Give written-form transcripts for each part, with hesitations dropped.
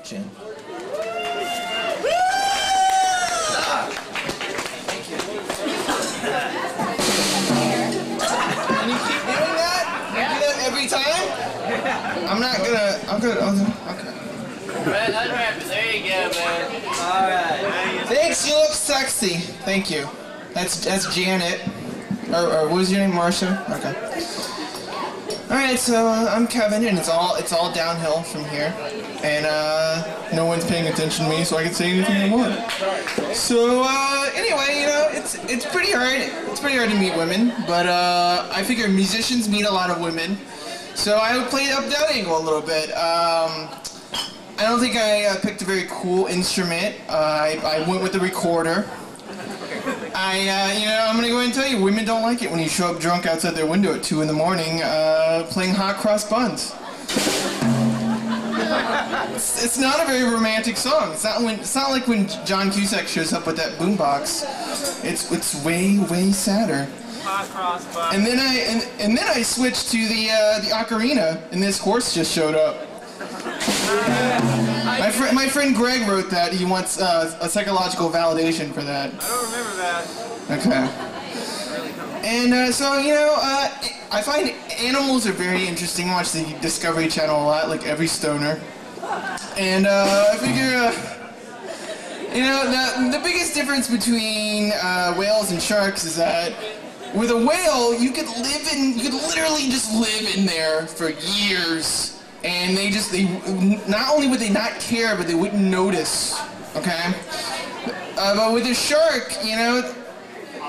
Chen. And you keep doing that? You do that every time? I'm gonna, okay. Man, there you go, man. Alright. Thanks, you look sexy. Thank you. That's Janet. Or what was your name, Marsha? Okay. Alright, so I'm Kevin, and it's all downhill from here. And no one's paying attention to me, so I can say anything I want. So anyway, you know, it's pretty hard. It's pretty hard to meet women, but I figure musicians meet a lot of women. So I would play up that angle a little bit. I don't think I picked a very cool instrument. I went with the recorder. You know, I'm gonna go ahead and tell you, women don't like it when you show up drunk outside their window at 2 in the morning, playing hot cross buns. It's not a very romantic song. It's not like when John Cusack shows up with that boombox. It's way sadder. Hot cross buns. And then I switched to the ocarina, and this horse just showed up. My friend Greg wrote that. He wants a psychological validation for that. I don't remember that. Okay. And so, you know, I find animals are very interesting. I watch the Discovery Channel a lot, like every stoner. And I figure, you know, the biggest difference between whales and sharks is that with a whale, you could literally just live in there for years. And they not only would they not care, but they wouldn't notice, okay? But with a shark, you know,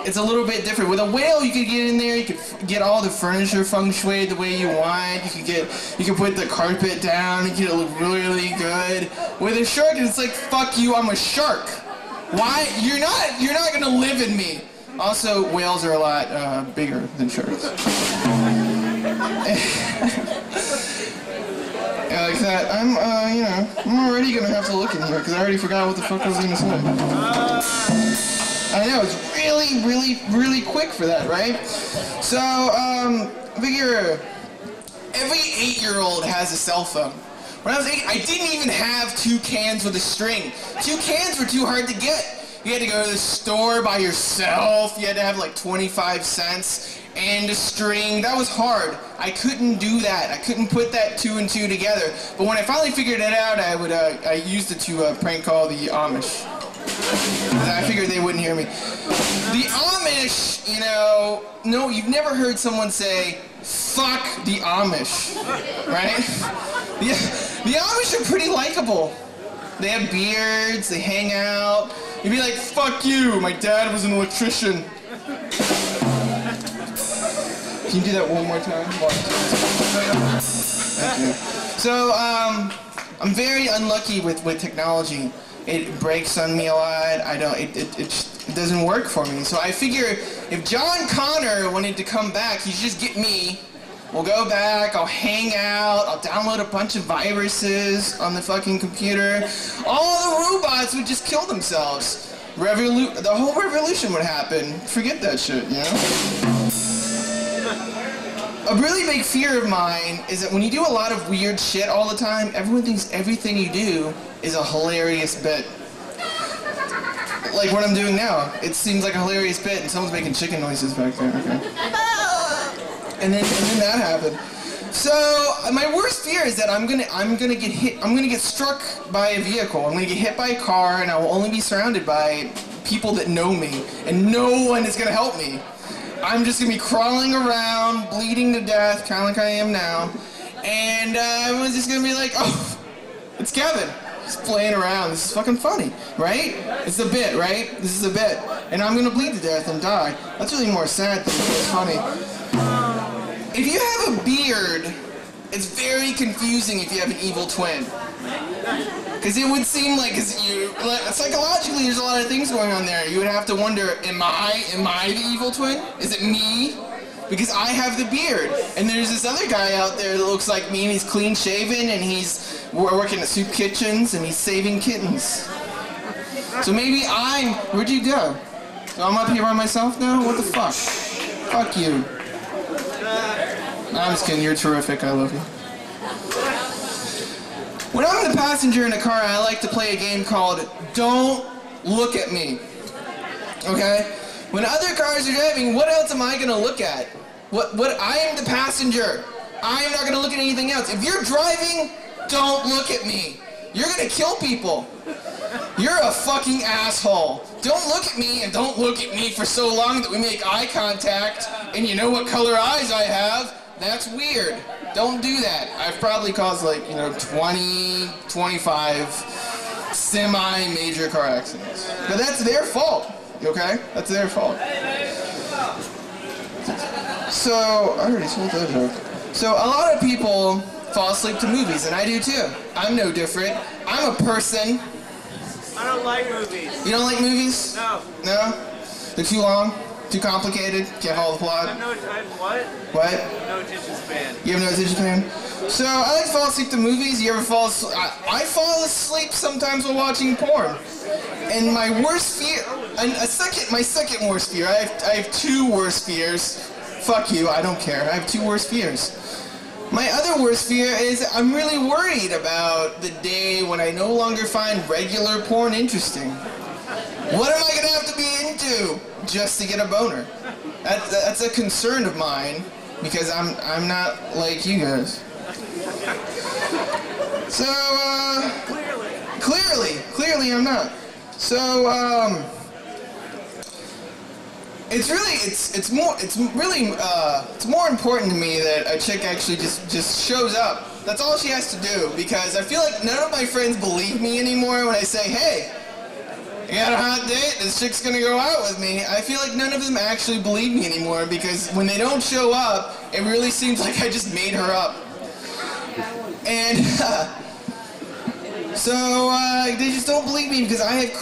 it's a little bit different. With a whale, you could get in there, you could get all the furniture feng shui the way you want. You could put the carpet down, you could look really, really good. With a shark, it's like, fuck you, I'm a shark. Why? You're not gonna live in me. Also, whales are a lot bigger than sharks. Yeah, like that. You know, I'm already gonna have to look in here because I already forgot what the fuck I was gonna say. I know, it's really quick for that, right? So, figure every 8-year-old has a cell phone. When I was 8, I didn't even have 2 cans with a string. 2 cans were too hard to get. You had to go to the store by yourself. You had to have like 25 cents. And a string, that was hard. I couldn't do that. I couldn't put that 2 and 2 together. But when I finally figured it out, I used it to prank call the Amish. I figured they wouldn't hear me. The Amish, you know, no, you've never heard someone say, fuck the Amish, right? The Amish are pretty likable. They have beards, they hang out. You'd be like, fuck you, my dad was an electrician. Can you do that one more time? Thank you. So, I'm very unlucky with technology. It breaks on me a lot. It doesn't work for me. So I figure if John Connor wanted to come back, he'd just get me. We'll go back, I'll hang out, I'll download a bunch of viruses on the fucking computer. All the robots would just kill themselves. The whole revolution would happen. Forget that shit, you know? A really big fear of mine is that when you do a lot of weird shit all the time, everyone thinks everything you do is a hilarious bit. Like what I'm doing now. It seems like a hilarious bit and someone's making chicken noises back there. Okay. And then that happened. So my worst fear is that I'm gonna get hit. I'm gonna get struck by a vehicle. I'm gonna get hit by a car, and I will only be surrounded by people that know me, and no one is gonna help me. I'm just gonna be crawling around, bleeding to death, kind of like I am now, and everyone's just gonna be like, "Oh, it's Kevin. He's playing around. This is fucking funny, right? It's a bit, right? This is a bit, and I'm gonna bleed to death and die. That's really more sad than it's funny." If you have a beard, it's very confusing if you have an evil twin. Because it would seem like, psychologically there's a lot of things going on there. You would have to wonder, am I the evil twin? Is it me? Because I have the beard. And there's this other guy out there that looks like me, and he's clean shaven, and he's working at soup kitchens, and he's saving kittens. So maybe where'd you go? So I'm up here by myself now? What the fuck? Fuck you. I'm just kidding, you're terrific, I love you. When I'm the passenger in a car, I like to play a game called Don't Look at Me. Okay? When other cars are driving, what else am I gonna look at? What I am the passenger. I am not gonna look at anything else. If you're driving, don't look at me. You're gonna kill people. You're a fucking asshole. Don't look at me and don't look at me for so long that we make eye contact and you know what color eyes I have. That's weird. Don't do that. I've probably caused 20, 25 semi-major car accidents. But that's their fault, okay? That's their fault. So, I already told that joke. So, a lot of people fall asleep to movies, and I do too. I'm no different. I'm a person. I don't like movies. You don't like movies? No. No? They're too long? Too complicated? Can't follow the plot? What? What? No attention span. You have no attention span? So, I like to fall asleep to movies. You ever fall asleep? I fall asleep sometimes while watching porn. And my worst fear, my second worst fear, I have two worst fears. Fuck you, I don't care. I have two worst fears. My other worst fear is I'm really worried about the day when I no longer find regular porn interesting. What am I gonna have to be into just to get a boner? That's a concern of mine because I'm not like you guys. So clearly I'm not. So it's more important to me that a chick actually just shows up. That's all she has to do, because I feel like none of my friends believe me anymore when I say, hey, you got a hot date, this chick's gonna go out with me. I feel like none of them actually believe me anymore, because when they don't show up, it really seems like I just made her up. And so they just don't believe me, because I have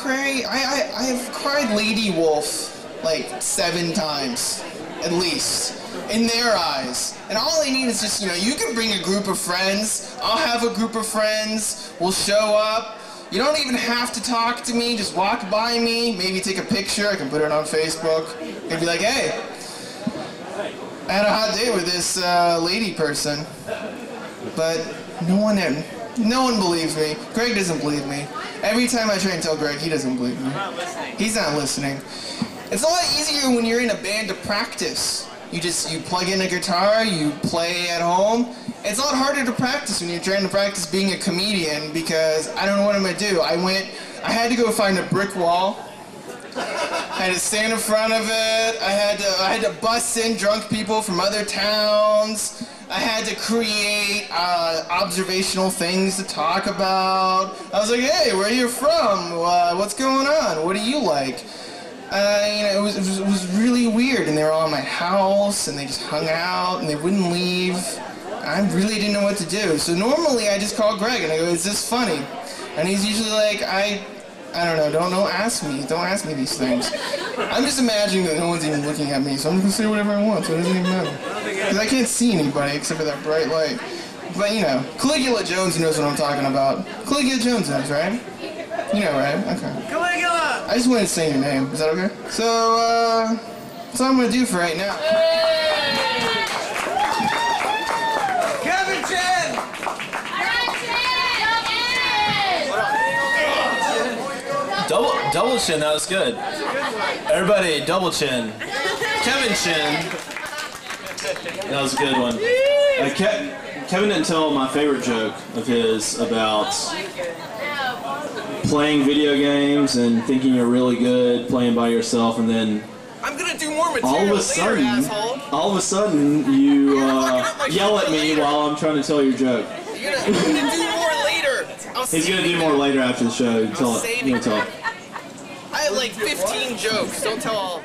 cried Lady Wolf like 7 times, at least, in their eyes. And all I need is just, you can bring a group of friends, I'll have a group of friends, we'll show up. You don't even have to talk to me, just walk by me, maybe take a picture, I can put it on Facebook, and be like, hey, I had a hot date with this lady person, but no one believes me. Greg doesn't believe me. Every time I try and tell Greg, he doesn't believe me. He's not listening. It's a lot easier when you're in a band to practice. You plug in a guitar, you play at home. It's a lot harder to practice when you're trying to practice being a comedian, because I don't know what I'm gonna do. I had to go find a brick wall. I had to stand in front of it. I had to bust in drunk people from other towns. I had to create observational things to talk about. I was like, hey, where are you from? What's going on? What do you like? It was really weird, and they were all in my house, and they just hung out, and they wouldn't leave. I really didn't know what to do. So normally I just call Greg, and I go, is this funny? And he's usually like, I don't know, don't ask me these things. I'm just imagining that no one's even looking at me, so I'm just gonna say whatever I want, so it doesn't even matter. Because I can't see anybody except for that bright light. But Caligula Jones knows what I'm talking about. Caligula Jones knows, right? You know, right? Okay. Caligula! I just wanted to say your name. Is that okay? So, that's all I'm gonna do for right now. Chen! Double chin, that was good. Everybody, double chin. Kevin Chin. That was a good one. Kevin didn't tell my favorite joke of his about playing video games and thinking you're really good, playing by yourself, and then I'm gonna do more material all of a sudden, you yell at me while I'm trying to tell your joke. You're gonna do more later. He's gonna do more later after the show. Tell it. I have like 15 jokes. Don't tell all.